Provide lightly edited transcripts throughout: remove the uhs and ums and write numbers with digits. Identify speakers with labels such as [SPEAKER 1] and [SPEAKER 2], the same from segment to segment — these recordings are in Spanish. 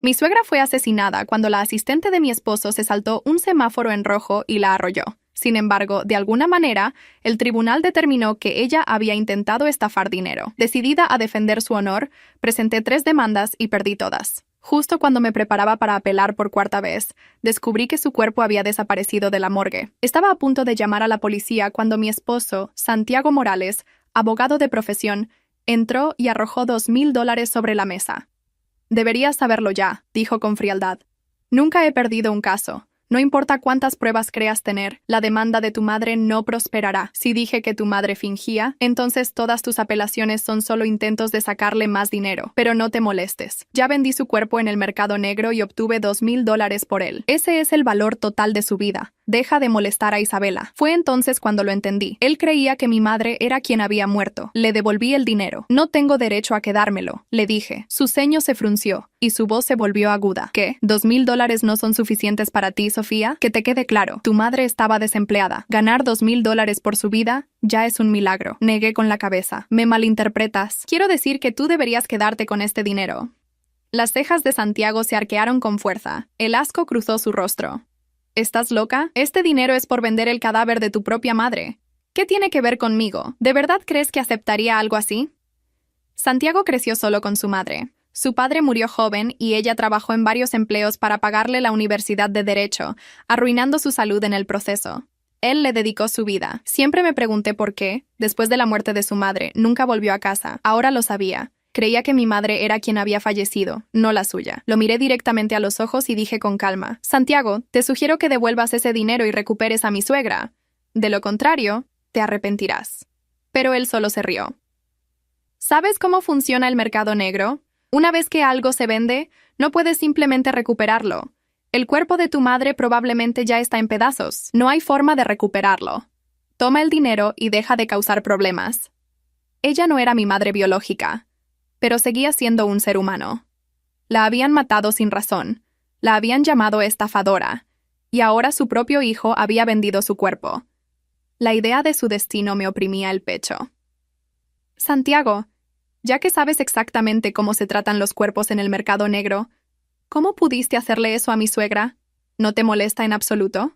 [SPEAKER 1] Mi suegra fue asesinada cuando la asistente de mi esposo se saltó un semáforo en rojo y la arrolló. Sin embargo, de alguna manera, el tribunal determinó que ella había intentado estafar dinero. Decidida a defender su honor, presenté 3 demandas y perdí todas. Justo cuando me preparaba para apelar por 4ª vez, descubrí que su cuerpo había desaparecido de la morgue. Estaba a punto de llamar a la policía cuando mi esposo, Santiago Morales, abogado de profesión, entró y arrojó $2,000 sobre la mesa. Deberías saberlo ya, dijo con frialdad. Nunca he perdido un caso. No importa cuántas pruebas creas tener, la demanda de tu madre no prosperará. Si dije que tu madre fingía, entonces todas tus apelaciones son solo intentos de sacarle más dinero. Pero no te molestes. Ya vendí su cuerpo en el mercado negro y obtuve $2,000 por él. Ese es el valor total de su vida. Deja de molestar a Isabela. Fue entonces cuando lo entendí. Él creía que mi madre era quien había muerto. Le devolví el dinero. No tengo derecho a quedármelo, le dije. Su ceño se frunció y su voz se volvió aguda. ¿Qué? ¿$2,000 no son suficientes para ti, Sofía? Que te quede claro. Tu madre estaba desempleada. Ganar $2,000 por su vida ya es un milagro. Negué con la cabeza. Me malinterpretas. Quiero decir que tú deberías quedarte con este dinero. Las cejas de Santiago se arquearon con fuerza. El asco cruzó su rostro. ¿Estás loca? Este dinero es por vender el cadáver de tu propia madre. ¿Qué tiene que ver conmigo? ¿De verdad crees que aceptaría algo así? Santiago creció solo con su madre. Su padre murió joven y ella trabajó en varios empleos para pagarle la universidad de Derecho, arruinando su salud en el proceso. Él le dedicó su vida. Siempre me pregunté por qué, después de la muerte de su madre, nunca volvió a casa. Ahora lo sabía. Creía que mi madre era quien había fallecido, no la suya. Lo miré directamente a los ojos y dije con calma: Santiago, te sugiero que devuelvas ese dinero y recuperes a mi suegra. De lo contrario, te arrepentirás. Pero él solo se rió. ¿Sabes cómo funciona el mercado negro? Una vez que algo se vende, no puedes simplemente recuperarlo. El cuerpo de tu madre probablemente ya está en pedazos. No hay forma de recuperarlo. Toma el dinero y deja de causar problemas. Ella no era mi madre biológica, pero seguía siendo un ser humano. La habían matado sin razón, la habían llamado estafadora, y ahora su propio hijo había vendido su cuerpo. La idea de su destino me oprimía el pecho. Santiago, ya que sabes exactamente cómo se tratan los cuerpos en el mercado negro, ¿cómo pudiste hacerle eso a mi suegra? ¿No te molesta en absoluto?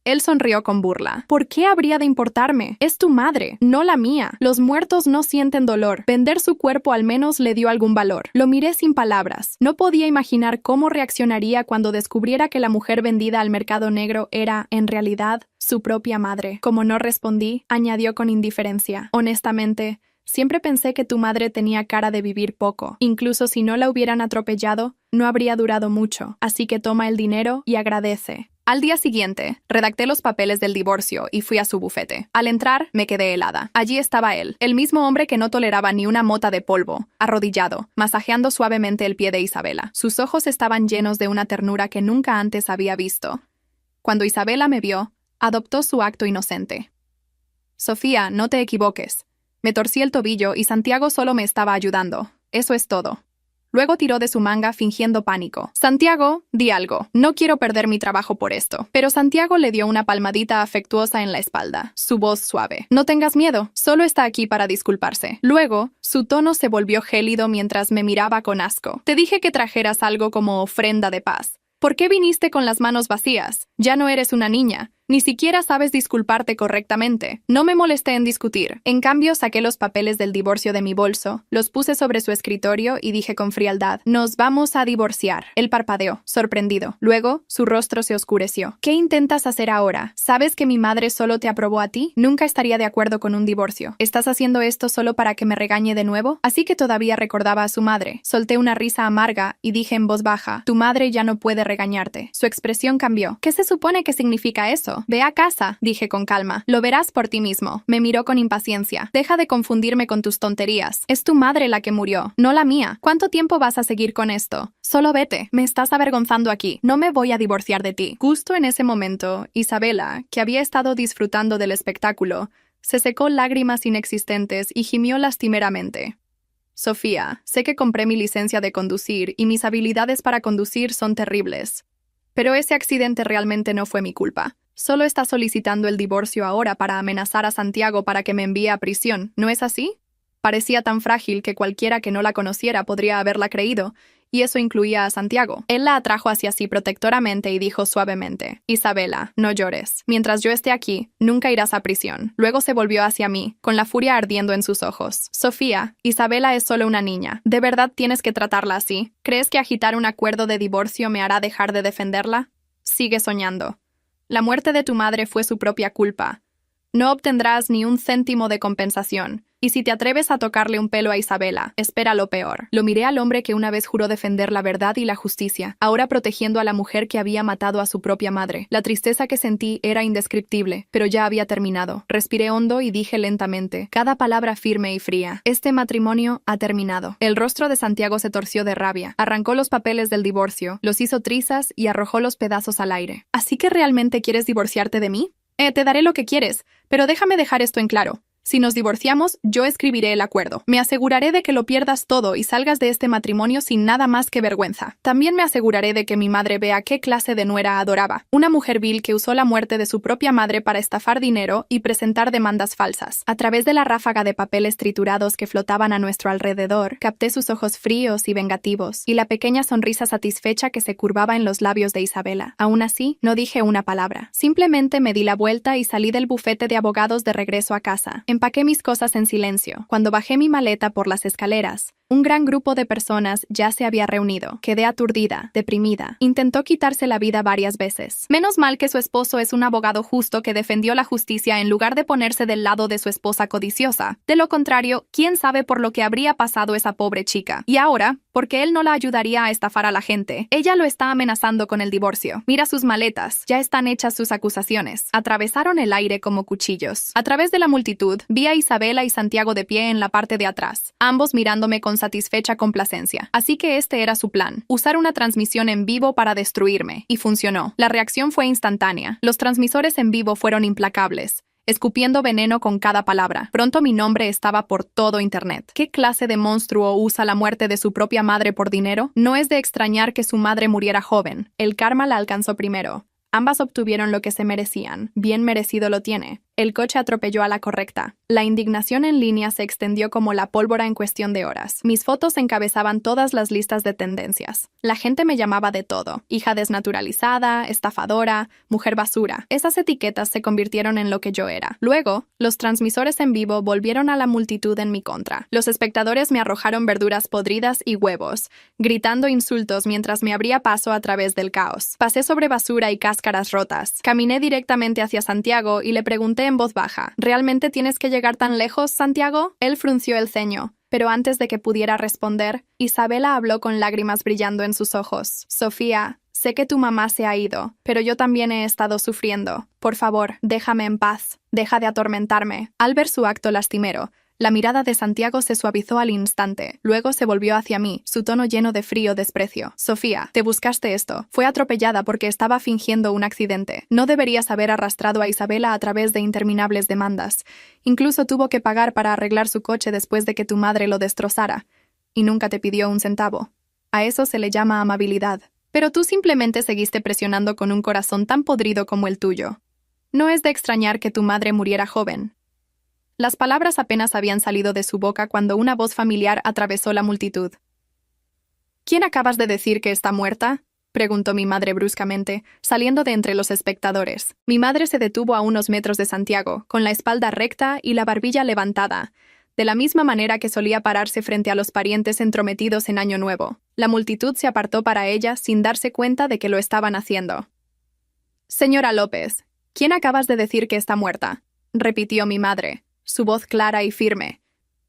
[SPEAKER 1] Él sonrió con burla. ¿Por qué habría de importarme? Es tu madre, no la mía. Los muertos no sienten dolor. Vender su cuerpo al menos le dio algún valor. Lo miré sin palabras. No podía imaginar cómo reaccionaría cuando descubriera que la mujer vendida al mercado negro era, en realidad, su propia madre. Como no respondí, añadió con indiferencia: honestamente, siempre pensé que tu madre tenía cara de vivir poco. Incluso si no la hubieran atropellado, no habría durado mucho. Así que toma el dinero y agradece. Al día siguiente, redacté los papeles del divorcio y fui a su bufete. Al entrar, me quedé helada. Allí estaba él, el mismo hombre que no toleraba ni una mota de polvo, arrodillado, masajeando suavemente el pie de Isabela. Sus ojos estaban llenos de una ternura que nunca antes había visto. Cuando Isabela me vio, adoptó su acto inocente. Sofía, no te equivoques. Me torcí el tobillo y Santiago solo me estaba ayudando. Eso es todo. Luego tiró de su manga fingiendo pánico. Santiago, di algo. No quiero perder mi trabajo por esto. Pero Santiago le dio una palmadita afectuosa en la espalda, su voz suave. No tengas miedo, solo está aquí para disculparse. Luego, su tono se volvió gélido mientras me miraba con asco. Te dije que trajeras algo como ofrenda de paz. ¿Por qué viniste con las manos vacías? Ya no eres una niña. Ni siquiera sabes disculparte correctamente. No me molesté en discutir. En cambio, saqué los papeles del divorcio de mi bolso, los puse sobre su escritorio y dije con frialdad: nos vamos a divorciar. Él parpadeó, sorprendido. Luego, su rostro se oscureció. ¿Qué intentas hacer ahora? ¿Sabes que mi madre solo te aprobó a ti? Nunca estaría de acuerdo con un divorcio. ¿Estás haciendo esto solo para que me regañe de nuevo? Así que todavía recordaba a su madre. Solté una risa amarga y dije en voz baja: tu madre ya no puede regañarte. Su expresión cambió. ¿Qué se supone que significa eso? Ve a casa, dije con calma. Lo verás por ti mismo. Me miró con impaciencia. Deja de confundirme con tus tonterías. Es tu madre la que murió, no la mía. ¿Cuánto tiempo vas a seguir con esto? Solo vete. Me estás avergonzando aquí. No me voy a divorciar de ti. Justo en ese momento, Isabela, que había estado disfrutando del espectáculo, se secó lágrimas inexistentes y gimió lastimeramente. Sofía, sé que compré mi licencia de conducir y mis habilidades para conducir son terribles. Pero ese accidente realmente no fue mi culpa. Solo está solicitando el divorcio ahora para amenazar a Santiago para que me envíe a prisión, ¿no es así? Parecía tan frágil que cualquiera que no la conociera podría haberla creído, y eso incluía a Santiago. Él la atrajo hacia sí protectoramente y dijo suavemente: «Isabela, no llores. Mientras yo esté aquí, nunca irás a prisión». Luego se volvió hacia mí, con la furia ardiendo en sus ojos. «Sofía, Isabela es solo una niña. ¿De verdad tienes que tratarla así? ¿Crees que agitar un acuerdo de divorcio me hará dejar de defenderla? Sigue soñando. La muerte de tu madre fue su propia culpa. No obtendrás ni un céntimo de compensación. Y si te atreves a tocarle un pelo a Isabela, espera lo peor». Lo miré al hombre que una vez juró defender la verdad y la justicia, ahora protegiendo a la mujer que había matado a su propia madre. La tristeza que sentí era indescriptible, pero ya había terminado. Respiré hondo y dije lentamente, cada palabra firme y fría: «Este matrimonio ha terminado». El rostro de Santiago se torció de rabia. Arrancó los papeles del divorcio, los hizo trizas y arrojó los pedazos al aire. «¿Así que realmente quieres divorciarte de mí? Te daré lo que quieres, pero déjame dejar esto en claro. Si nos divorciamos, yo escribiré el acuerdo. Me aseguraré de que lo pierdas todo y salgas de este matrimonio sin nada más que vergüenza. También me aseguraré de que mi madre vea qué clase de nuera adoraba. Una mujer vil que usó la muerte de su propia madre para estafar dinero y presentar demandas falsas. A través de la ráfaga de papeles triturados que flotaban a nuestro alrededor, capté sus ojos fríos y vengativos, y la pequeña sonrisa satisfecha que se curvaba en los labios de Isabela. Aún así, no dije una palabra. Simplemente me di la vuelta y salí del bufete de abogados de regreso a casa. Empaqué mis cosas en silencio. Cuando bajé mi maleta por las escaleras, un gran grupo de personas ya se había reunido. Quedé aturdida, deprimida. Intentó quitarse la vida varias veces. Menos mal que su esposo es un abogado justo que defendió la justicia en lugar de ponerse del lado de su esposa codiciosa. De lo contrario, quién sabe por lo que habría pasado esa pobre chica. Y ahora, porque él no la ayudaría a estafar a la gente, ella lo está amenazando con el divorcio. Mira sus maletas. Ya están hechas sus acusaciones. Atravesaron el aire como cuchillos. A través de la multitud, vi a Isabela y Santiago de pie en la parte de atrás, ambos mirándome con satisfecha complacencia. Así que este era su plan: usar una transmisión en vivo para destruirme. Y funcionó. La reacción fue instantánea. Los transmisores en vivo fueron implacables, escupiendo veneno con cada palabra. Pronto mi nombre estaba por todo Internet. ¿Qué clase de monstruo usa la muerte de su propia madre por dinero? No es de extrañar que su madre muriera joven. El karma la alcanzó primero. Ambas obtuvieron lo que se merecían. Bien merecido lo tiene. El coche atropelló a la correcta. La indignación en línea se extendió como la pólvora en cuestión de horas. Mis fotos encabezaban todas las listas de tendencias. La gente me llamaba de todo: hija desnaturalizada, estafadora, mujer basura. Esas etiquetas se convirtieron en lo que yo era. Luego, los transmisores en vivo volvieron a la multitud en mi contra. Los espectadores me arrojaron verduras podridas y huevos, gritando insultos mientras me abría paso a través del caos. Pasé sobre basura y cáscaras rotas. Caminé directamente hacia Santiago y le pregunté en voz baja: ¿realmente tienes que llegar tan lejos, Santiago? Él frunció el ceño, pero antes de que pudiera responder, Isabela habló con lágrimas brillando en sus ojos. «Sofía, sé que tu mamá se ha ido, pero yo también he estado sufriendo. Por favor, déjame en paz. Deja de atormentarme». Al ver su acto lastimero, la mirada de Santiago se suavizó al instante. Luego se volvió hacia mí, su tono lleno de frío desprecio. «Sofía, te buscaste esto. Fue atropellada porque estaba fingiendo un accidente. No deberías haber arrastrado a Isabela a través de interminables demandas. Incluso tuvo que pagar para arreglar su coche después de que tu madre lo destrozara. Y nunca te pidió un centavo. A eso se le llama amabilidad. Pero tú simplemente seguiste presionando con un corazón tan podrido como el tuyo. No es de extrañar que tu madre muriera joven». Las palabras apenas habían salido de su boca cuando una voz familiar atravesó la multitud. «¿Quién acabas de decir que está muerta?», preguntó mi madre bruscamente, saliendo de entre los espectadores. Mi madre se detuvo a unos metros de Santiago, con la espalda recta y la barbilla levantada, de la misma manera que solía pararse frente a los parientes entrometidos en Año Nuevo. La multitud se apartó para ella sin darse cuenta de que lo estaban haciendo. «Señora López, ¿quién acabas de decir que está muerta?», repitió mi madre, su voz clara y firme,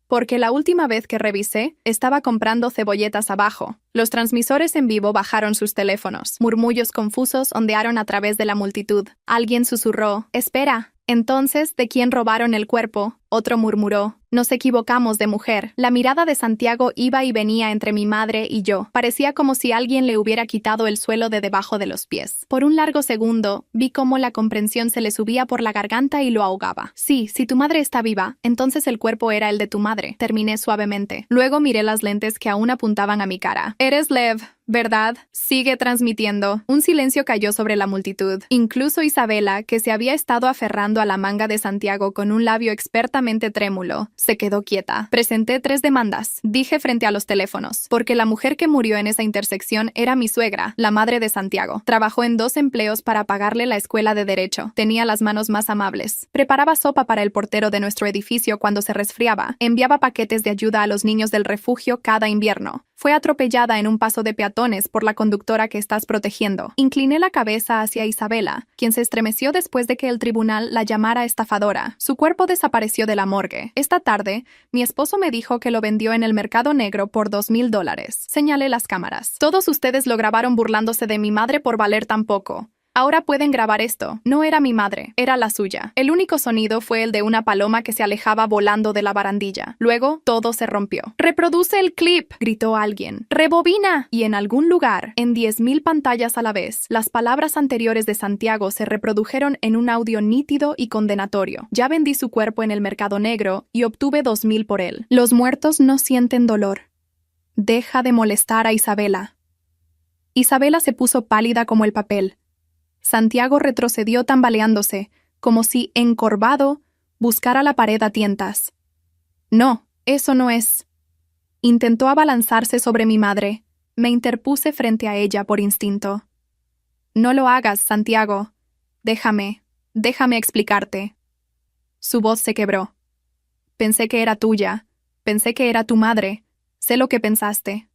[SPEAKER 1] porque la última vez que revisé, estaba comprando cebolletas abajo. Los transmisores en vivo bajaron sus teléfonos. Murmullos confusos ondearon a través de la multitud. Alguien susurró: «Espera». Entonces, ¿de quién robaron el cuerpo? Otro murmuró: «Nos equivocamos de mujer». La mirada de Santiago iba y venía entre mi madre y yo. Parecía como si alguien le hubiera quitado el suelo de debajo de los pies. Por un largo segundo, vi cómo la comprensión se le subía por la garganta y lo ahogaba. «Sí, si tu madre está viva, entonces el cuerpo era el de tu madre», terminé suavemente. Luego miré las lentes que aún apuntaban a mi cara. «Eres Lev», ¿verdad? Sigue transmitiendo. Un silencio cayó sobre la multitud. Incluso Isabela, que se había estado aferrando a la manga de Santiago con un labio expertamente trémulo, se quedó quieta. Presenté 3 demandas, dije frente a los teléfonos, porque la mujer que murió en esa intersección era mi suegra, la madre de Santiago. Trabajó en 2 empleos para pagarle la escuela de Derecho. Tenía las manos más amables. Preparaba sopa para el portero de nuestro edificio cuando se resfriaba. Enviaba paquetes de ayuda a los niños del refugio cada invierno. Fue atropellada en un paso de peatones por la conductora que estás protegiendo. Incliné la cabeza hacia Isabela, quien se estremeció después de que el tribunal la llamara estafadora. Su cuerpo desapareció de la morgue. Esta tarde, mi esposo me dijo que lo vendió en el mercado negro por $2,000. Señalé las cámaras. Todos ustedes lo grabaron burlándose de mi madre por valer tan poco. Ahora pueden grabar esto. No era mi madre, era la suya. El único sonido fue el de una paloma que se alejaba volando de la barandilla. Luego, todo se rompió. «¡Reproduce el clip!», gritó alguien. «¡Rebobina!». Y en algún lugar, en 10,000 pantallas a la vez, las palabras anteriores de Santiago se reprodujeron en un audio nítido y condenatorio. Ya vendí su cuerpo en el mercado negro y obtuve 2,000 por él. Los muertos no sienten dolor. Deja de molestar a Isabela. Isabela se puso pálida como el papel. Santiago retrocedió tambaleándose, como si, encorvado, buscara la pared a tientas. «No, eso no es». Intentó abalanzarse sobre mi madre. Me interpuse frente a ella por instinto. «No lo hagas, Santiago. Déjame explicarte». Su voz se quebró. «Pensé que era tuya. Pensé que era tu madre. Sé lo que pensaste.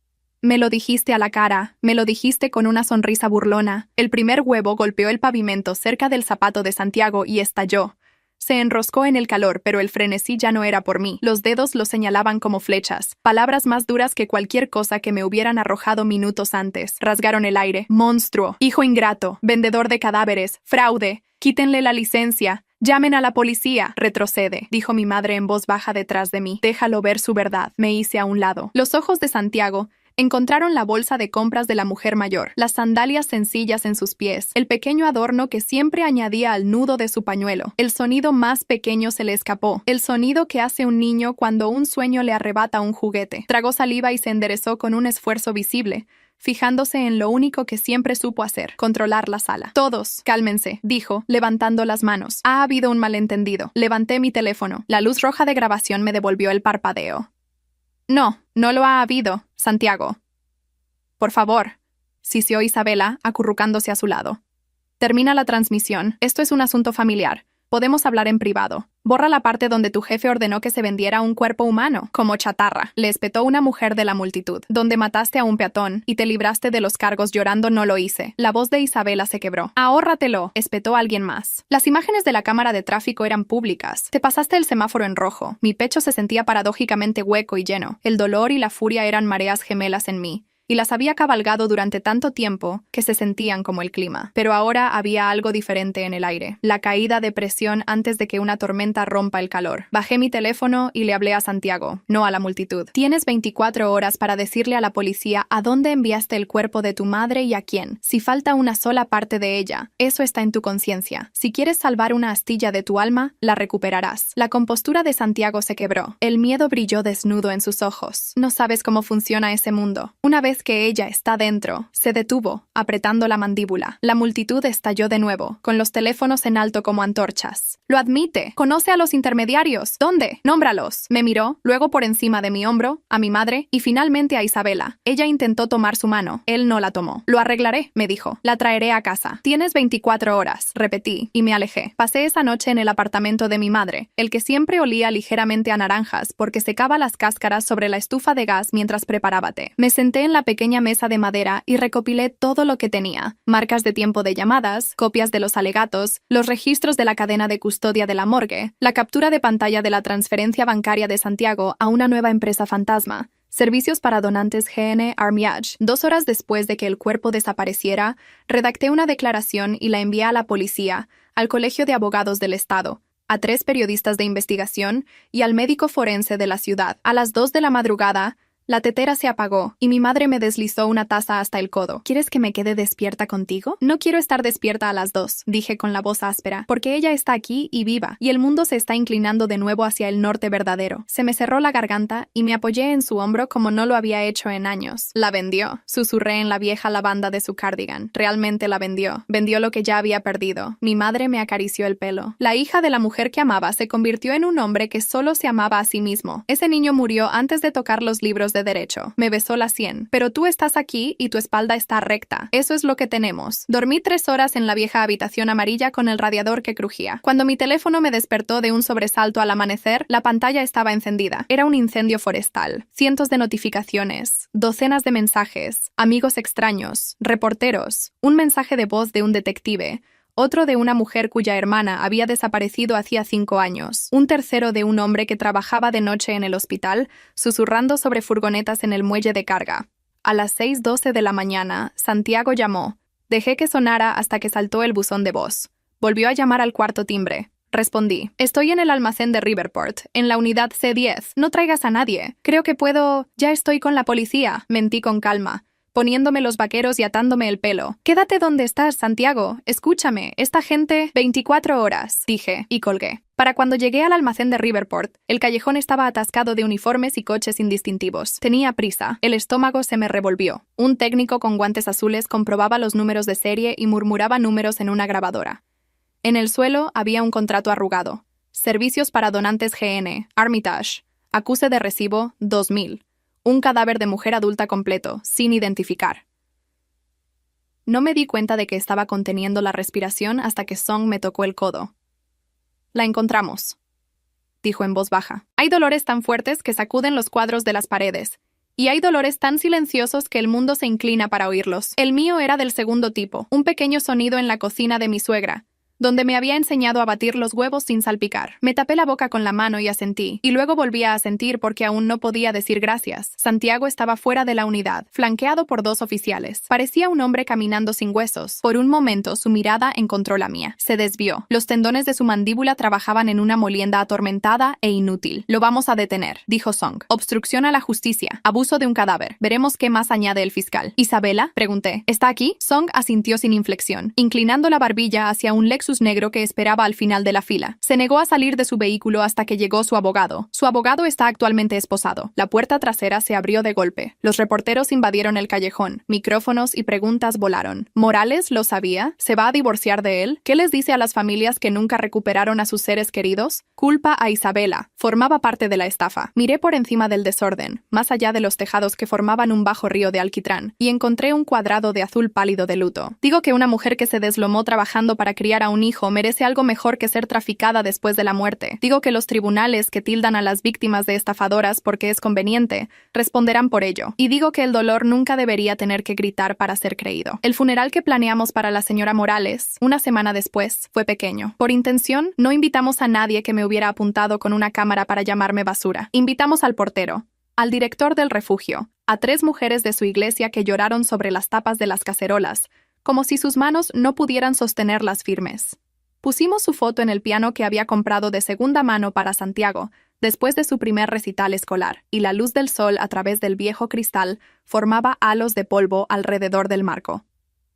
[SPEAKER 1] Me lo dijiste a la cara, me lo dijiste con una sonrisa burlona». El primer huevo golpeó el pavimento cerca del zapato de Santiago y estalló. Se enroscó en el calor, pero el frenesí ya no era por mí. Los dedos lo señalaban como flechas, palabras más duras que cualquier cosa que me hubieran arrojado minutos antes. Rasgaron el aire. «Monstruo, hijo ingrato, vendedor de cadáveres, fraude, quítenle la licencia. «Llamen a la policía». «Retrocede», dijo mi madre en voz baja detrás de mí. «Déjalo ver su verdad». Me hice a un lado. Los ojos de Santiago encontraron la bolsa de compras de la mujer mayor, las sandalias sencillas en sus pies, el pequeño adorno que siempre añadía al nudo de su pañuelo. El sonido más pequeño se le escapó, el sonido que hace un niño cuando un sueño le arrebata un juguete. Tragó saliva y se enderezó con un esfuerzo visible, fijándose en lo único que siempre supo hacer: controlar la sala. «Todos, cálmense», dijo, levantando las manos. «Ha habido un malentendido». Levanté mi teléfono. La luz roja de grabación me devolvió el parpadeo. «No, no lo ha habido, Santiago». «Por favor», siseó Isabela, acurrucándose a su lado. «Termina la transmisión. Esto es un asunto familiar. Podemos hablar en privado. Borra la parte donde tu jefe ordenó que se vendiera un cuerpo humano, como chatarra», le espetó una mujer de la multitud. «Donde mataste a un peatón y te libraste de los cargos llorando no lo hice». La voz de Isabela se quebró. «Ahórratelo», espetó alguien más. «Las imágenes de la cámara de tráfico eran públicas. Te pasaste el semáforo en rojo». Mi pecho se sentía paradójicamente hueco y lleno. El dolor y la furia eran mareas gemelas en mí, y las había cabalgado durante tanto tiempo que se sentían como el clima. Pero ahora había algo diferente en el aire, la caída de presión antes de que una tormenta rompa el calor. Bajé mi teléfono y le hablé a Santiago, no a la multitud. «Tienes 24 horas para decirle a la policía a dónde enviaste el cuerpo de tu madre y a quién. Si falta una sola parte de ella, eso está en tu conciencia. Si quieres salvar una astilla de tu alma, la recuperarás». La compostura de Santiago se quebró. El miedo brilló desnudo en sus ojos. «No sabes cómo funciona ese mundo». Una vez que ella está dentro, se detuvo, apretando la mandíbula. La multitud estalló de nuevo, con los teléfonos en alto como antorchas. «Lo admite. Conoce a los intermediarios. ¿Dónde? Nómbralos». Me miró, luego por encima de mi hombro, a mi madre y finalmente a Isabela. Ella intentó tomar su mano. Él no la tomó. «Lo arreglaré», me dijo. «La traeré a casa». «Tienes 24 horas», repetí, y me alejé. Pasé esa noche en el apartamento de mi madre, el que siempre olía ligeramente a naranjas porque secaba las cáscaras sobre la estufa de gas mientras preparaba té. Me senté en la pequeña mesa de madera y recopilé todo lo que tenía: marcas de tiempo de llamadas, copias de los alegatos, los registros de la cadena de custodia de la morgue, la captura de pantalla de la transferencia bancaria de Santiago a una nueva empresa fantasma, servicios para donantes GN Armiage. 2 horas después de que el cuerpo desapareciera, redacté una declaración y la envié a la policía, al Colegio de Abogados del Estado, a 3 periodistas de investigación y al médico forense de la ciudad. A las 2 de la madrugada, La tetera se apagó y mi madre me deslizó una taza hasta el codo. ¿Quieres que me quede despierta contigo? No quiero estar despierta a las 2, dije con la voz áspera, porque ella está aquí y viva, y el mundo se está inclinando de nuevo hacia el norte verdadero. Se me cerró la garganta y me apoyé en su hombro como no lo había hecho en años. La vendió, susurré en la vieja lavanda de su cardigan. Realmente la vendió. Vendió lo que ya había perdido. Mi madre me acarició el pelo. La hija de la mujer que amaba se convirtió en un hombre que solo se amaba a sí mismo. Ese niño murió antes de tocar los libros de derecho. Me besó la sien. Pero tú estás aquí y tu espalda está recta. Eso es lo que tenemos. Dormí 3 horas en la vieja habitación amarilla con el radiador que crujía. Cuando mi teléfono me despertó de un sobresalto al amanecer, la pantalla estaba encendida. Era un incendio forestal. Cientos de notificaciones, docenas de mensajes, amigos extraños, reporteros, un mensaje de voz de un detective, otro de una mujer cuya hermana había desaparecido hacía 5 años, un tercero de un hombre que trabajaba de noche en el hospital, susurrando sobre furgonetas en el muelle de carga. A las 6:12 de la mañana, Santiago llamó. Dejé que sonara hasta que saltó el buzón de voz. Volvió a llamar al cuarto timbre. Respondí. Estoy en el almacén de Riverport, en la unidad C10. No traigas a nadie. Creo que puedo... Ya estoy con la policía. Mentí con calma, poniéndome los vaqueros y atándome el pelo. Quédate donde estás, Santiago. Escúchame. Esta gente... 24 horas, dije, y colgué. Para cuando llegué al almacén de Riverport, el callejón estaba atascado de uniformes y coches indistintivos. Tenía prisa. El estómago se me revolvió. Un técnico con guantes azules comprobaba los números de serie y murmuraba números en una grabadora. En el suelo había un contrato arrugado. Servicios para donantes GN, Armitage. Acuse de recibo, 2000. Un cadáver de mujer adulta completo, sin identificar. No me di cuenta de que estaba conteniendo la respiración hasta que Song me tocó el codo. La encontramos, dijo en voz baja. Hay dolores tan fuertes que sacuden los cuadros de las paredes. Y hay dolores tan silenciosos que el mundo se inclina para oírlos. El mío era del segundo tipo, un pequeño sonido en la cocina de mi suegra, donde me había enseñado a batir los huevos sin salpicar. Me tapé la boca con la mano y asentí, y luego volví a asentir porque aún no podía decir gracias. Santiago estaba fuera de la unidad, flanqueado por 2 oficiales. Parecía un hombre caminando sin huesos. Por un momento su mirada encontró la mía. Se desvió. Los tendones de su mandíbula trabajaban en una molienda atormentada e inútil. Lo vamos a detener, dijo Song. Obstrucción a la justicia. Abuso de un cadáver. Veremos qué más añade el fiscal. ¿Isabela? Pregunté. ¿Está aquí? Song asintió sin inflexión, inclinando la barbilla hacia un Lexus negro que esperaba al final de la fila. Se negó a salir de su vehículo hasta que llegó su abogado. Su abogado está actualmente esposado. La puerta trasera se abrió de golpe. Los reporteros invadieron el callejón. Micrófonos y preguntas volaron. ¿Morales lo sabía? ¿Se va a divorciar de él? ¿Qué les dice a las familias que nunca recuperaron a sus seres queridos? Culpa a Isabela. Formaba parte de la estafa. Miré por encima del desorden, más allá de los tejados que formaban un bajo río de alquitrán, y encontré un cuadrado de azul pálido de luto. Digo que una mujer que se deslomó trabajando para criar a un hijo merece algo mejor que ser traficada después de la muerte. Digo que los tribunales que tildan a las víctimas de estafadoras porque es conveniente, responderán por ello. Y digo que el dolor nunca debería tener que gritar para ser creído. El funeral que planeamos para la señora Morales, una semana después, fue pequeño. Por intención, no invitamos a nadie que me hubiera apuntado con una cámara para llamarme basura. Invitamos al portero, al director del refugio, a 3 mujeres de su iglesia que lloraron sobre las tapas de las cacerolas, como si sus manos no pudieran sostenerlas firmes. Pusimos su foto en el piano que había comprado de segunda mano para Santiago, después de su primer recital escolar, y la luz del sol a través del viejo cristal formaba halos de polvo alrededor del marco.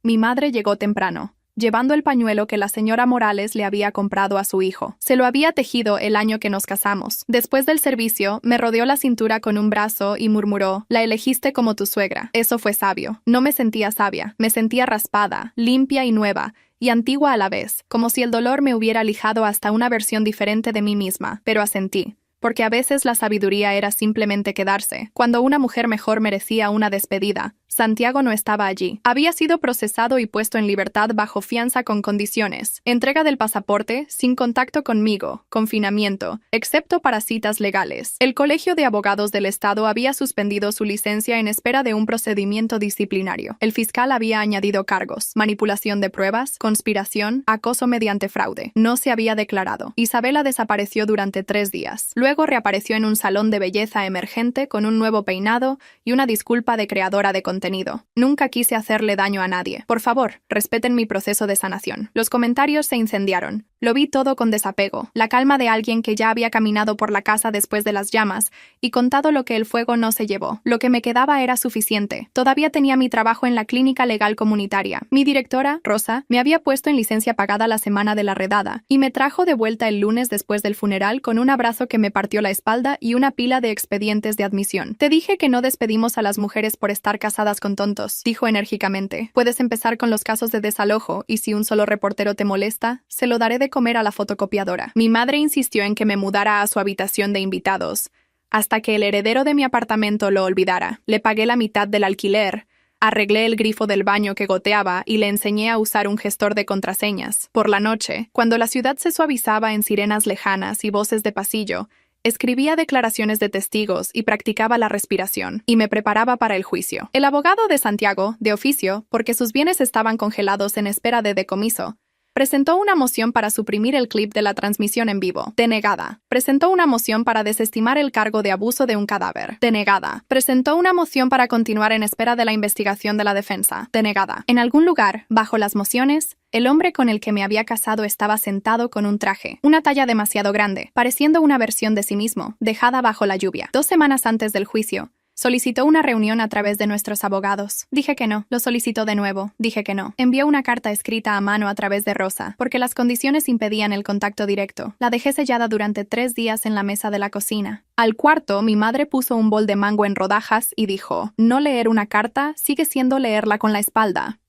[SPEAKER 1] Mi madre llegó temprano, llevando el pañuelo que la señora Morales le había comprado a su hijo. Se lo había tejido el año que nos casamos. Después del servicio, me rodeó la cintura con un brazo y murmuró: «La elegiste como tu suegra». Eso fue sabio. No me sentía sabia, me sentía raspada, limpia y nueva, y antigua a la vez, como si el dolor me hubiera lijado hasta una versión diferente de mí misma, pero asentí. Porque a veces la sabiduría era simplemente quedarse. Cuando una mujer mejor merecía una despedida, Santiago no estaba allí. Había sido procesado y puesto en libertad bajo fianza con condiciones: entrega del pasaporte, sin contacto conmigo, confinamiento, excepto para citas legales. El Colegio de Abogados del Estado había suspendido su licencia en espera de un procedimiento disciplinario. El fiscal había añadido cargos: manipulación de pruebas, conspiración, acoso mediante fraude. No se había declarado. Isabela desapareció durante 3 días. Luego reapareció en un salón de belleza emergente con un nuevo peinado y una disculpa de creadora de contenido. Nunca quise hacerle daño a nadie. Por favor, respeten mi proceso de sanación. Los comentarios se incendiaron. Lo vi todo con desapego, la calma de alguien que ya había caminado por la casa después de las llamas y contado lo que el fuego no se llevó. Lo que me quedaba era suficiente. Todavía tenía mi trabajo en la clínica legal comunitaria. Mi directora, Rosa, me había puesto en licencia pagada la semana de la redada y me trajo de vuelta el lunes después del funeral con un abrazo que me partió la espalda y una pila de expedientes de admisión. Te dije que no despedimos a las mujeres por estar casadas con tontos, dijo enérgicamente. Puedes empezar con los casos de desalojo y si un solo reportero te molesta, se lo daré de comer a la fotocopiadora. Mi madre insistió en que me mudara a su habitación de invitados, hasta que el heredero de mi apartamento lo olvidara. Le pagué la mitad del alquiler, arreglé el grifo del baño que goteaba y le enseñé a usar un gestor de contraseñas. Por la noche, cuando la ciudad se suavizaba en sirenas lejanas y voces de pasillo, escribía declaraciones de testigos y practicaba la respiración, y me preparaba para el juicio. El abogado de Santiago, de oficio, porque sus bienes estaban congelados en espera de decomiso, presentó una moción para suprimir el clip de la transmisión en vivo. Denegada. Presentó una moción para desestimar el cargo de abuso de un cadáver. Denegada. Presentó una moción para continuar en espera de la investigación de la defensa. Denegada. En algún lugar, bajo las mociones, el hombre con el que me había casado estaba sentado con un traje, una talla demasiado grande, pareciendo una versión de sí mismo, dejada bajo la lluvia. 2 semanas antes del juicio, solicitó una reunión a través de nuestros abogados. Dije que no. Lo solicitó de nuevo. Dije que no. Envió una carta escrita a mano a través de Rosa, porque las condiciones impedían el contacto directo. La dejé sellada durante 3 días en la mesa de la cocina. Al cuarto, mi madre puso un bol de mango en rodajas y dijo, no leer una carta sigue siendo leerla con la espalda.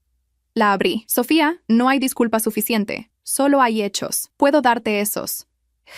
[SPEAKER 1] La abrí. Sofía, no hay disculpa suficiente. Solo hay hechos. Puedo darte esos.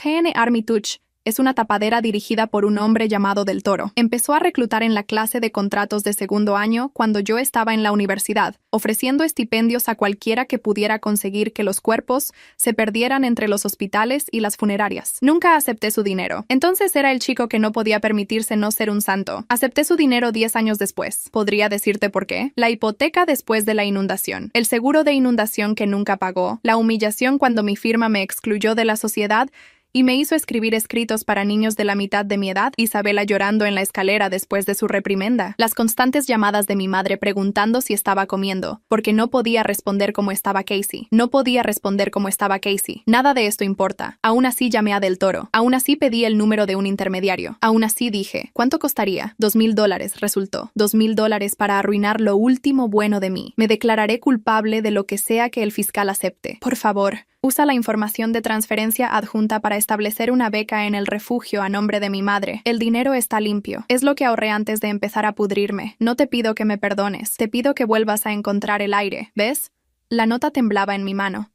[SPEAKER 1] GN Armitage es una tapadera dirigida por un hombre llamado Del Toro. Empezó a reclutar en la clase de contratos de segundo año cuando yo estaba en la universidad, ofreciendo estipendios a cualquiera que pudiera conseguir que los cuerpos se perdieran entre los hospitales y las funerarias. Nunca acepté su dinero. Entonces era el chico que no podía permitirse no ser un santo. Acepté su dinero 10 años después. ¿Podría decirte por qué? La hipoteca después de la inundación, el seguro de inundación que nunca pagó, la humillación cuando mi firma me excluyó de la sociedad y me hizo escribir escritos para niños de la mitad de mi edad, Isabela llorando en la escalera después de su reprimenda, las constantes llamadas de mi madre preguntando si estaba comiendo, porque no podía responder cómo estaba Casey. No podía responder cómo estaba Casey. Nada de esto importa. Aún así llamé a Del Toro. Aún así pedí el número de un intermediario. Aún así dije, ¿cuánto costaría? $2,000, resultó. $2,000 para arruinar lo último bueno de mí. Me declararé culpable de lo que sea que el fiscal acepte. Por favor, usa la información de transferencia adjunta para establecer una beca en el refugio a nombre de mi madre. El dinero está limpio. Es lo que ahorré antes de empezar a pudrirme. No te pido que me perdones. Te pido que vuelvas a encontrar el aire. ¿Ves? La nota temblaba en mi mano.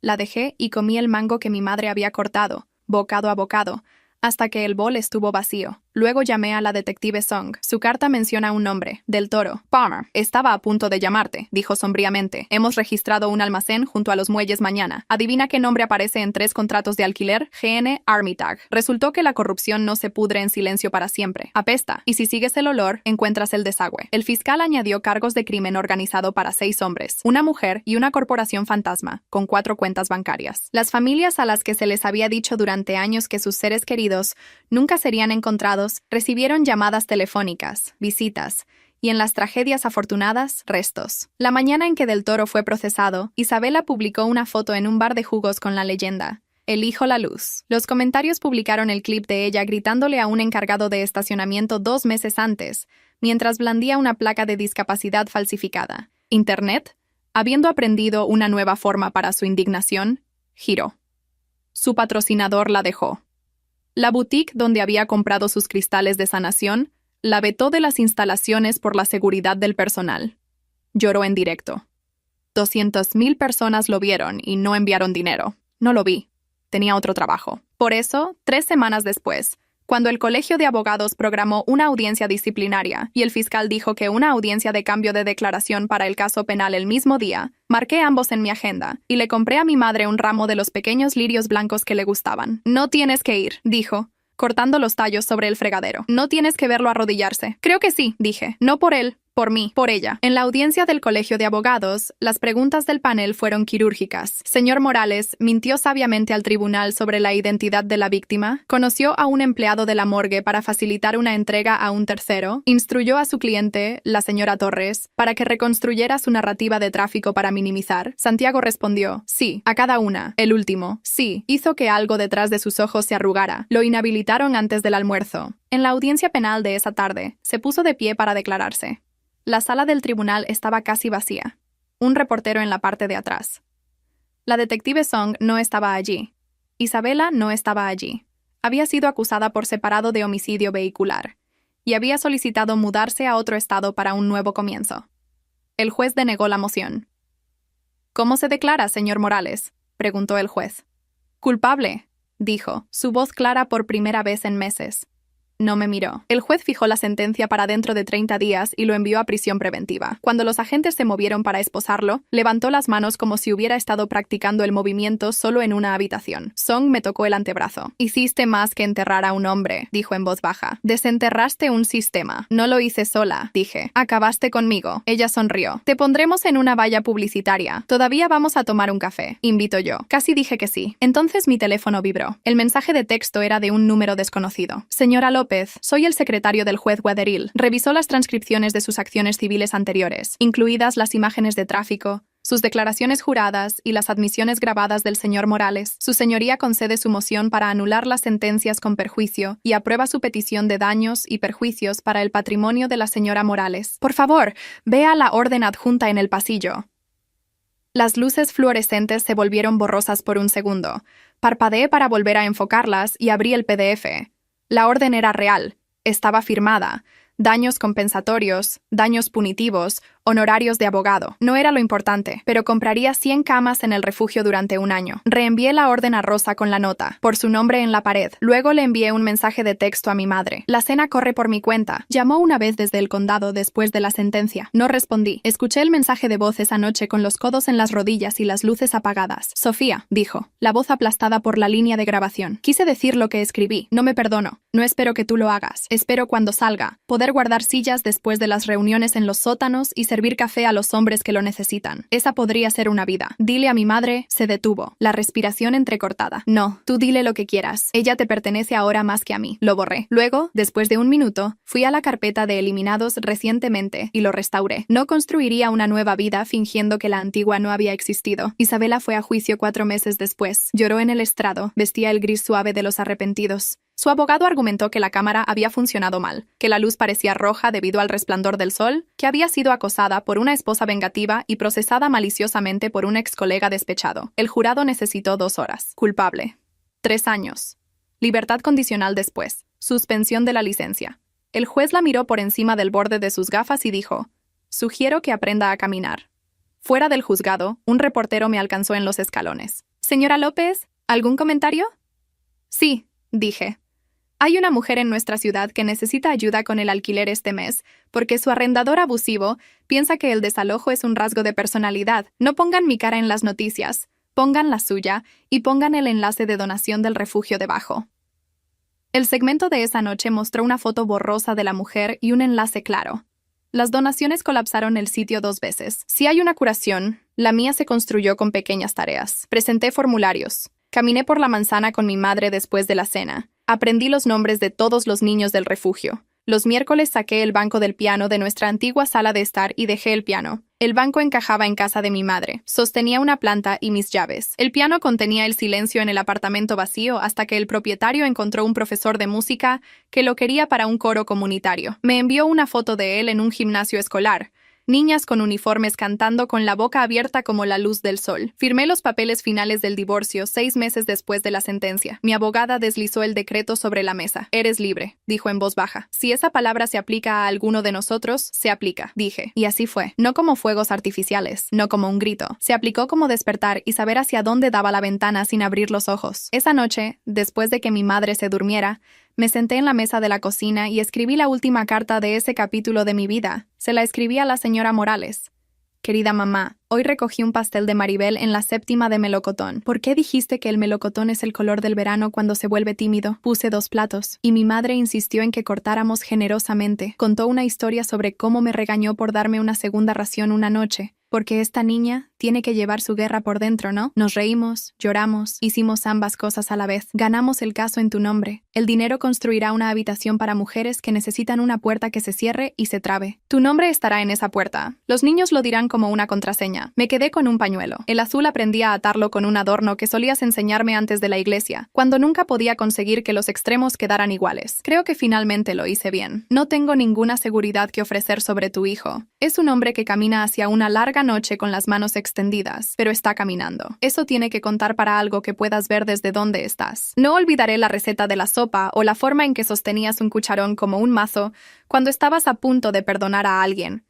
[SPEAKER 1] La dejé y comí el mango que mi madre había cortado, bocado a bocado, hasta que el bol estuvo vacío. Luego llamé a la detective Song. Su carta menciona un nombre, Del Toro. Palmer, estaba a punto de llamarte, dijo sombríamente. Hemos registrado un almacén junto a los muelles mañana. Adivina qué nombre aparece en 3 contratos de alquiler. GN Armitage. Resultó que la corrupción no se pudre en silencio para siempre. Apesta. Y si sigues el olor, encuentras el desagüe. El fiscal añadió cargos de crimen organizado para 6 hombres, una mujer y una corporación fantasma, con 4 cuentas bancarias. Las familias a las que se les había dicho durante años que sus seres queridos nunca serían encontrados recibieron llamadas telefónicas, visitas, y en las tragedias afortunadas, restos. La mañana en que Del Toro fue procesado, Isabela publicó una foto en un bar de jugos con la leyenda, elijo la luz. Los comentarios publicaron el clip de ella gritándole a un encargado de estacionamiento 2 meses antes, mientras blandía una placa de discapacidad falsificada. Internet, habiendo aprendido una nueva forma para su indignación, giró. Su patrocinador la dejó. La boutique donde había comprado sus cristales de sanación la vetó de las instalaciones por la seguridad del personal. Lloró en directo. 200,000 personas lo vieron y no enviaron dinero. No lo vi. Tenía otro trabajo. Por eso, 3 semanas después, cuando el Colegio de Abogados programó una audiencia disciplinaria y el fiscal dijo que una audiencia de cambio de declaración para el caso penal el mismo día, marqué ambos en mi agenda y le compré a mi madre un ramo de los pequeños lirios blancos que le gustaban. No tienes que ir, dijo, cortando los tallos sobre el fregadero. No tienes que verlo arrodillarse. Creo que sí, dije. No por él, Por mí, por ella. En la audiencia del Colegio de Abogados, las preguntas del panel fueron quirúrgicas. Señor Morales, ¿mintió sabiamente al tribunal sobre la identidad de la víctima? ¿Conoció a un empleado de la morgue para facilitar una entrega a un tercero? ¿Instruyó a su cliente, la señora Torres, para que reconstruyera su narrativa de tráfico para minimizar? Santiago respondió, sí, a cada una. El último, sí, hizo que algo detrás de sus ojos se arrugara. Lo inhabilitaron antes del almuerzo. En la audiencia penal de esa tarde, se puso de pie para declararse. La sala del tribunal estaba casi vacía. Un reportero en la parte de atrás. La detective Song no estaba allí. Isabela no estaba allí. Había sido acusada por separado de homicidio vehicular y había solicitado mudarse a otro estado para un nuevo comienzo. El juez denegó la moción. ¿Cómo se declara, señor Morales?, preguntó el juez. Culpable, dijo, su voz clara por primera vez en meses. No me miró. El juez fijó la sentencia para dentro de 30 días y lo envió a prisión preventiva. Cuando los agentes se movieron para esposarlo, levantó las manos como si hubiera estado practicando el movimiento solo en una habitación. Song me tocó el antebrazo. Hiciste más que enterrar a un hombre, dijo en voz baja. Desenterraste un sistema. No lo hice sola, dije. Acabaste conmigo. Ella sonrió. Te pondremos en una valla publicitaria. Todavía vamos a tomar un café, invito yo. Casi dije que sí. Entonces mi teléfono vibró. El mensaje de texto era de un número desconocido. Señora López, soy el secretario del juez Guaderil. Revisó las transcripciones de sus acciones civiles anteriores, incluidas las imágenes de tráfico, sus declaraciones juradas y las admisiones grabadas del señor Morales. Su señoría concede su moción para anular las sentencias con perjuicio y aprueba su petición de daños y perjuicios para el patrimonio de la señora Morales. Por favor, vea la orden adjunta en el pasillo. Las luces fluorescentes se volvieron borrosas por un segundo. Parpadeé para volver a enfocarlas y abrí el PDF. La orden era real, estaba firmada. Daños compensatorios, daños punitivos, honorarios de abogado. No era lo importante, pero compraría 100 camas en el refugio durante un año. Reenvié la orden a Rosa con la nota, por su nombre en la pared. Luego le envié un mensaje de texto a mi madre. La cena corre por mi cuenta. Llamó una vez desde el condado después de la sentencia. No respondí. Escuché el mensaje de voz esa noche con los codos en las rodillas y las luces apagadas. Sofía, dijo, la voz aplastada por la línea de grabación. Quise decir lo que escribí. No me perdono. No espero que tú lo hagas. Espero cuando salga poder guardar sillas después de las reuniones en los sótanos y servir café a los hombres que lo necesitan. Esa podría ser una vida. Dile a mi madre, se detuvo, la respiración entrecortada. No, tú dile lo que quieras. Ella te pertenece ahora más que a mí. Lo borré. Luego, después de un minuto, fui a la carpeta de eliminados recientemente y lo restauré. No construiría una nueva vida fingiendo que la antigua no había existido. Isabela fue a juicio 4 meses después. Lloró en el estrado. Vestía el gris suave de los arrepentidos. Su abogado argumentó que la cámara había funcionado mal, que la luz parecía roja debido al resplandor del sol, que había sido acosada por una esposa vengativa y procesada maliciosamente por un ex colega despechado. El jurado necesitó 2 horas. Culpable. 3 años. Libertad condicional después. Suspensión de la licencia. El juez la miró por encima del borde de sus gafas y dijo, «Sugiero que aprenda a caminar». Fuera del juzgado, un reportero me alcanzó en los escalones. «Señora López, ¿algún comentario?» «Sí», dije. Hay una mujer en nuestra ciudad que necesita ayuda con el alquiler este mes, porque su arrendador abusivo piensa que el desalojo es un rasgo de personalidad. No pongan mi cara en las noticias, pongan la suya y pongan el enlace de donación del refugio debajo. El segmento de esa noche mostró una foto borrosa de la mujer y un enlace claro. Las donaciones colapsaron el sitio 2 veces. Si hay una curación, la mía se construyó con pequeñas tareas. Presenté formularios. Caminé por la manzana con mi madre después de la cena. Aprendí los nombres de todos los niños del refugio. Los miércoles saqué el banco del piano de nuestra antigua sala de estar y dejé el piano. El banco encajaba en casa de mi madre. Sostenía una planta y mis llaves. El piano contenía el silencio en el apartamento vacío hasta que el propietario encontró un profesor de música que lo quería para un coro comunitario. Me envió una foto de él en un gimnasio escolar. Niñas con uniformes cantando con la boca abierta como la luz del sol. Firmé los papeles finales del divorcio 6 meses después de la sentencia. Mi abogada deslizó el decreto sobre la mesa. «Eres libre», dijo en voz baja. «Si esa palabra se aplica a alguno de nosotros, se aplica», dije. Y así fue. No como fuegos artificiales, no como un grito. Se aplicó como despertar y saber hacia dónde daba la ventana sin abrir los ojos. Esa noche, después de que mi madre se durmiera, me senté en la mesa de la cocina y escribí la última carta de ese capítulo de mi vida. Se la escribí a la señora Morales. Querida mamá, hoy recogí un pastel de Maribel en la séptima de melocotón. ¿Por qué dijiste que el melocotón es el color del verano cuando se vuelve tímido? Puse 2 platos, y mi madre insistió en que cortáramos generosamente. Contó una historia sobre cómo me regañó por darme una segunda ración una noche. Porque esta niña tiene que llevar su guerra por dentro, ¿no? Nos reímos, lloramos, hicimos ambas cosas a la vez. Ganamos el caso en tu nombre. El dinero construirá una habitación para mujeres que necesitan una puerta que se cierre y se trabe. Tu nombre estará en esa puerta. Los niños lo dirán como una contraseña. Me quedé con un pañuelo. El azul aprendí a atarlo con un adorno que solías enseñarme antes de la iglesia, cuando nunca podía conseguir que los extremos quedaran iguales. Creo que finalmente lo hice bien. No tengo ninguna seguridad que ofrecer sobre tu hijo. Es un hombre que camina hacia una larga noche con las manos extendidas, pero está caminando. Eso tiene que contar para algo que puedas ver desde donde estás. No olvidaré la receta de la sopa o la forma en que sostenías un cucharón como un mazo cuando estabas a punto de perdonar a alguien.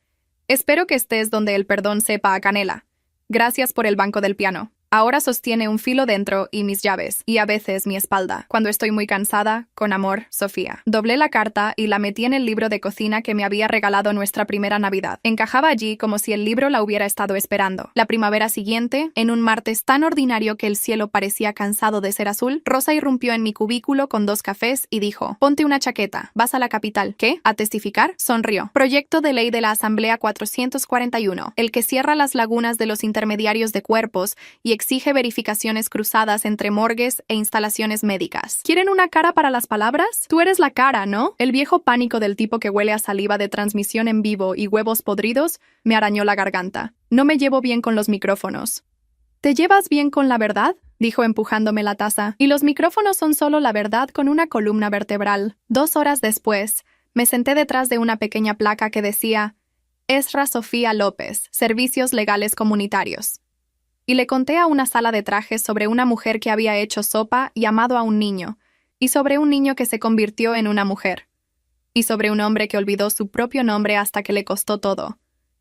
[SPEAKER 1] Espero que estés donde el perdón sepa a canela. Gracias por el banco del piano. Ahora sostiene un filo dentro y mis llaves, y a veces mi espalda. Cuando estoy muy cansada, con amor, Sofía. Doblé la carta y la metí en el libro de cocina que me había regalado nuestra primera Navidad. Encajaba allí como si el libro la hubiera estado esperando. La primavera siguiente, en un martes tan ordinario que el cielo parecía cansado de ser azul, Rosa irrumpió en mi cubículo con 2 cafés y dijo: «Ponte una chaqueta, vas a la capital». ¿Qué? ¿A testificar? Sonrió. Proyecto de ley de la Asamblea 441, el que cierra las lagunas de los intermediarios de cuerpos y exige verificaciones cruzadas entre morgues e instalaciones médicas. ¿Quieren una cara para las palabras? Tú eres la cara, ¿no? El viejo pánico del tipo que huele a saliva de transmisión en vivo y huevos podridos me arañó la garganta. No me llevo bien con los micrófonos. ¿Te llevas bien con la verdad?, dijo empujándome la taza. Y los micrófonos son solo la verdad con una columna vertebral. 2 horas después, me senté detrás de una pequeña placa que decía: Esra Sofía López, Servicios Legales Comunitarios. Y le conté a una sala de trajes sobre una mujer que había hecho sopa y amado a un niño, y sobre un niño que se convirtió en una mujer, y sobre un hombre que olvidó su propio nombre hasta que le costó todo,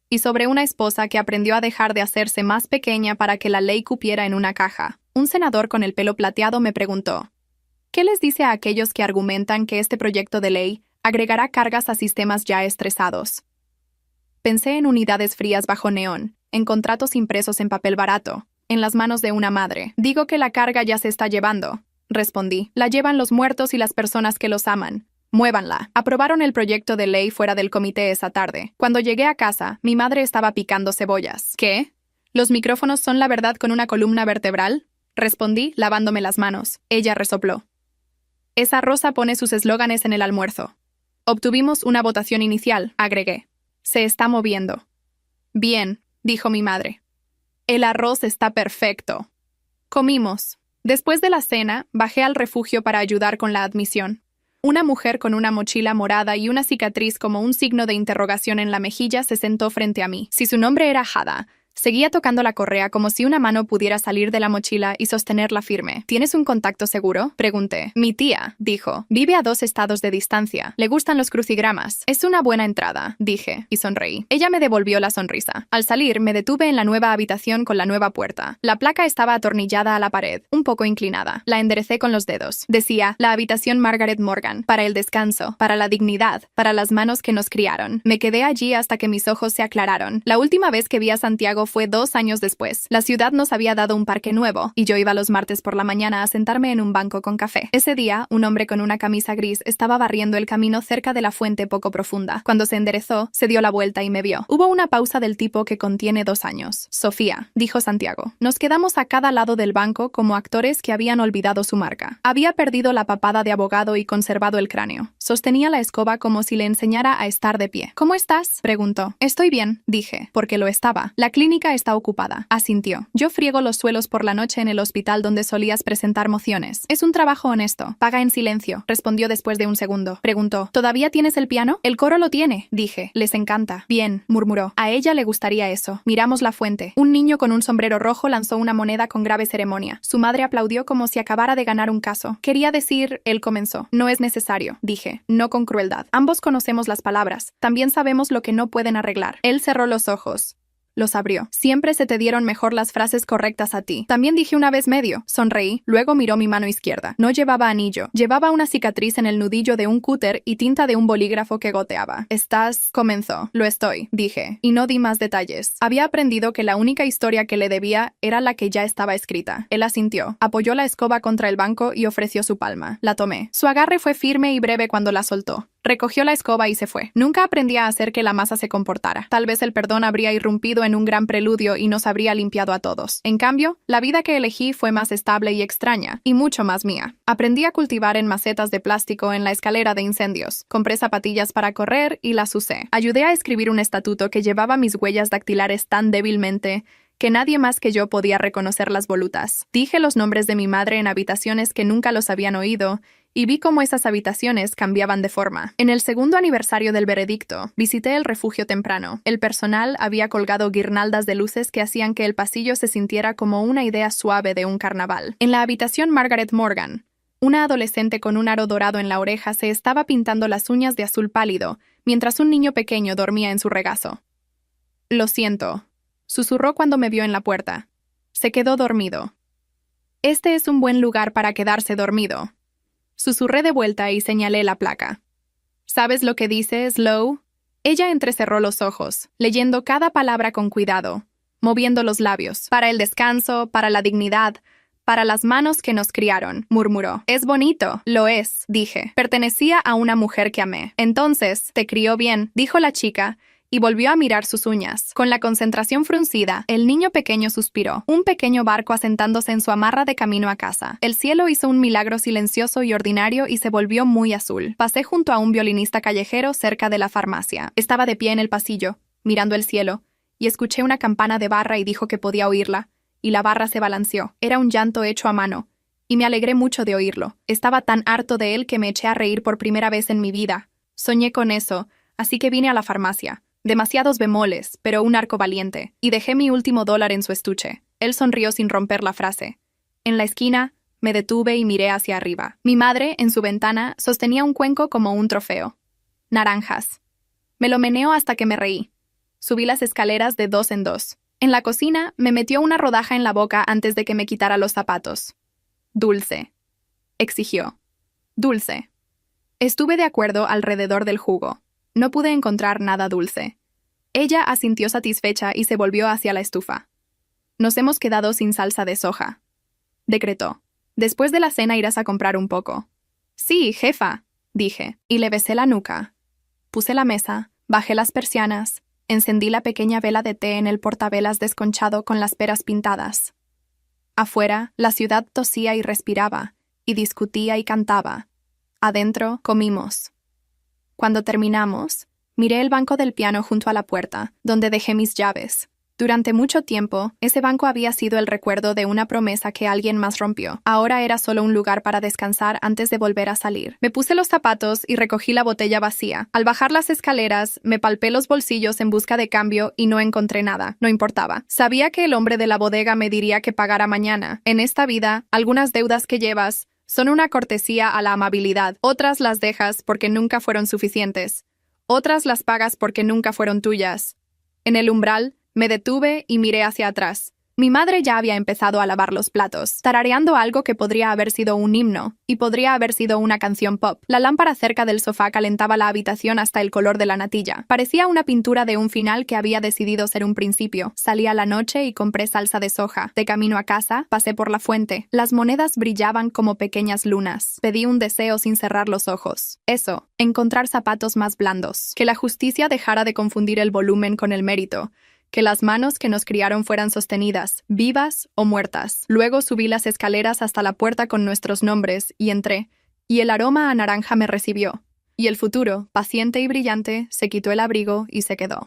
[SPEAKER 1] y sobre una esposa que aprendió a dejar de hacerse más pequeña para que la ley cupiera en una caja. Un senador con el pelo plateado me preguntó: ¿qué les dice a aquellos que argumentan que este proyecto de ley agregará cargas a sistemas ya estresados? Pensé en unidades frías bajo neón, en contratos impresos en papel barato, en las manos de una madre. Digo que la carga ya se está llevando, respondí. La llevan los muertos y las personas que los aman. Muévanla. Aprobaron el proyecto de ley fuera del comité esa tarde. Cuando llegué a casa, mi madre estaba picando cebollas. ¿Qué? ¿Los micrófonos son la verdad con una columna vertebral? Respondí, lavándome las manos. Ella resopló. Esa Rosa pone sus eslóganes en el almuerzo. Obtuvimos una votación inicial, agregué. Se está moviendo. Bien, dijo mi madre. El arroz está perfecto. Comimos. Después de la cena, bajé al refugio para ayudar con la admisión. Una mujer con una mochila morada y una cicatriz como un signo de interrogación en la mejilla se sentó frente a mí. Si su nombre era Hada, seguía tocando la correa como si una mano pudiera salir de la mochila y sostenerla firme. ¿Tienes un contacto seguro?, pregunté. Mi tía, dijo. Vive a 2 estados de distancia. Le gustan los crucigramas. Es una buena entrada, dije, y sonreí. Ella me devolvió la sonrisa. Al salir, me detuve en la nueva habitación con la nueva puerta. La placa estaba atornillada a la pared, un poco inclinada. La enderecé con los dedos. Decía: la habitación Margaret Morgan, para el descanso, para la dignidad, para las manos que nos criaron. Me quedé allí hasta que mis ojos se aclararon. La última vez que vi a Santiago fue 2 años después. La ciudad nos había dado un parque nuevo, y yo iba los martes por la mañana a sentarme en un banco con café. Ese día, un hombre con una camisa gris estaba barriendo el camino cerca de la fuente poco profunda. Cuando se enderezó, se dio la vuelta y me vio. Hubo una pausa del tipo que contiene 2 años. Sofía, dijo Santiago. Nos quedamos a cada lado del banco como actores que habían olvidado su marca. Había perdido la papada de abogado y conservado el cráneo. Sostenía la escoba como si le enseñara a estar de pie. ¿Cómo estás?, preguntó. Estoy bien, dije, porque lo estaba. La clínica está ocupada, asintió. Yo friego los suelos por la noche en el hospital donde solías presentar mociones. Es un trabajo honesto. Paga en silencio, respondió después de un segundo. Preguntó: ¿todavía tienes el piano? El coro lo tiene, dije. Les encanta. Bien, murmuró. A ella le gustaría eso. Miramos la fuente. Un niño con un sombrero rojo lanzó una moneda con grave ceremonia. Su madre aplaudió como si acabara de ganar un caso. Quería decir, él comenzó. No es necesario, dije, no con crueldad. Ambos conocemos las palabras. También sabemos lo que no pueden arreglar. Él cerró los ojos. Los abrió. Siempre se te dieron mejor las frases correctas a ti. También dije una vez medio. Sonreí. Luego miró mi mano izquierda. No llevaba anillo. Llevaba una cicatriz en el nudillo de un cúter y tinta de un bolígrafo que goteaba. ¿Estás? Comenzó. Lo estoy, dije. Y no di más detalles. Había aprendido que la única historia que le debía era la que ya estaba escrita. Él asintió. Apoyó la escoba contra el banco y ofreció su palma. La tomé. Su agarre fue firme y breve cuando la soltó. Recogió la escoba y se fue. Nunca aprendí a hacer que la masa se comportara. Tal vez el perdón habría irrumpido en un gran preludio y nos habría limpiado a todos. En cambio, la vida que elegí fue más estable y extraña, y mucho más mía. Aprendí a cultivar en macetas de plástico en la escalera de incendios. Compré zapatillas para correr y las usé. Ayudé a escribir un estatuto que llevaba mis huellas dactilares tan débilmente que nadie más que yo podía reconocer las volutas. Dije los nombres de mi madre en habitaciones que nunca los habían oído, y vi cómo esas habitaciones cambiaban de forma. En el segundo aniversario del veredicto, visité el refugio temprano. El personal había colgado guirnaldas de luces que hacían que el pasillo se sintiera como una idea suave de un carnaval. En la habitación Margaret Morgan, una adolescente con un aro dorado en la oreja se estaba pintando las uñas de azul pálido, mientras un niño pequeño dormía en su regazo. «Lo siento», susurró cuando me vio en la puerta. Se quedó dormido. «Este es un buen lugar para quedarse dormido». Susurré de vuelta y señalé la placa. ¿Sabes lo que dice, Slow? Ella entrecerró los ojos, leyendo cada palabra con cuidado, moviendo los labios. Para el descanso, para la dignidad, para las manos que nos criaron, murmuró. Es bonito. Lo es, dije. Pertenecía a una mujer que amé. Entonces, te crió bien, dijo la chica, y volvió a mirar sus uñas. Con la concentración fruncida, el niño pequeño suspiró. Un pequeño barco asentándose en su amarra de camino a casa. El cielo hizo un milagro silencioso y ordinario y se volvió muy azul. Pasé junto a un violinista callejero cerca de la farmacia. Estaba de pie en el pasillo, mirando el cielo, y escuché una campana de barra y dijo que podía oírla, y la barra se balanceó. Era un llanto hecho a mano, y me alegré mucho de oírlo. Estaba tan harto de él que me eché a reír por primera vez en mi vida. Soñé con eso, así que vine a la farmacia. Demasiados bemoles, pero un arco valiente, y dejé mi último $1 en su estuche. Él sonrió sin romper la frase. En la esquina, me detuve y miré hacia arriba. Mi madre, en su ventana, sostenía un cuenco como un trofeo. Naranjas. Me lo meneó hasta que me reí. Subí las escaleras de 2 en 2. En la cocina, me metió una rodaja en la boca antes de que me quitara los zapatos. Dulce, exigió. Dulce. Estuve de acuerdo alrededor del jugo. No pude encontrar nada dulce. Ella asintió satisfecha y se volvió hacia la estufa. Nos hemos quedado sin salsa de soja, decretó. Después de la cena irás a comprar un poco. Sí, jefa, dije, y le besé la nuca. Puse la mesa, bajé las persianas, encendí la pequeña vela de té en el portavelas desconchado con las peras pintadas. Afuera, la ciudad tosía y respiraba, y discutía y cantaba. Adentro, comimos. Cuando terminamos, miré el banco del piano junto a la puerta, donde dejé mis llaves. Durante mucho tiempo, ese banco había sido el recuerdo de una promesa que alguien más rompió. Ahora era solo un lugar para descansar antes de volver a salir. Me puse los zapatos y recogí la botella vacía. Al bajar las escaleras, me palpé los bolsillos en busca de cambio y no encontré nada. No importaba. Sabía que el hombre de la bodega me diría que pagara mañana. En esta vida, algunas deudas que llevas son una cortesía a la amabilidad. Otras las dejas porque nunca fueron suficientes. Otras las pagas porque nunca fueron tuyas. En el umbral, me detuve y miré hacia atrás. Mi madre ya había empezado a lavar los platos, tarareando algo que podría haber sido un himno, y podría haber sido una canción pop. La lámpara cerca del sofá calentaba la habitación hasta el color de la natilla. Parecía una pintura de un final que había decidido ser un principio. Salí a la noche y compré salsa de soja. De camino a casa, pasé por la fuente. Las monedas brillaban como pequeñas lunas. Pedí un deseo sin cerrar los ojos. Eso, encontrar zapatos más blandos. Que la justicia dejara de confundir el volumen con el mérito. Que las manos que nos criaron fueran sostenidas, vivas o muertas. Luego subí las escaleras hasta la puerta con nuestros nombres y entré, y el aroma a naranja me recibió. Y el futuro, paciente y brillante, se quitó el abrigo y se quedó.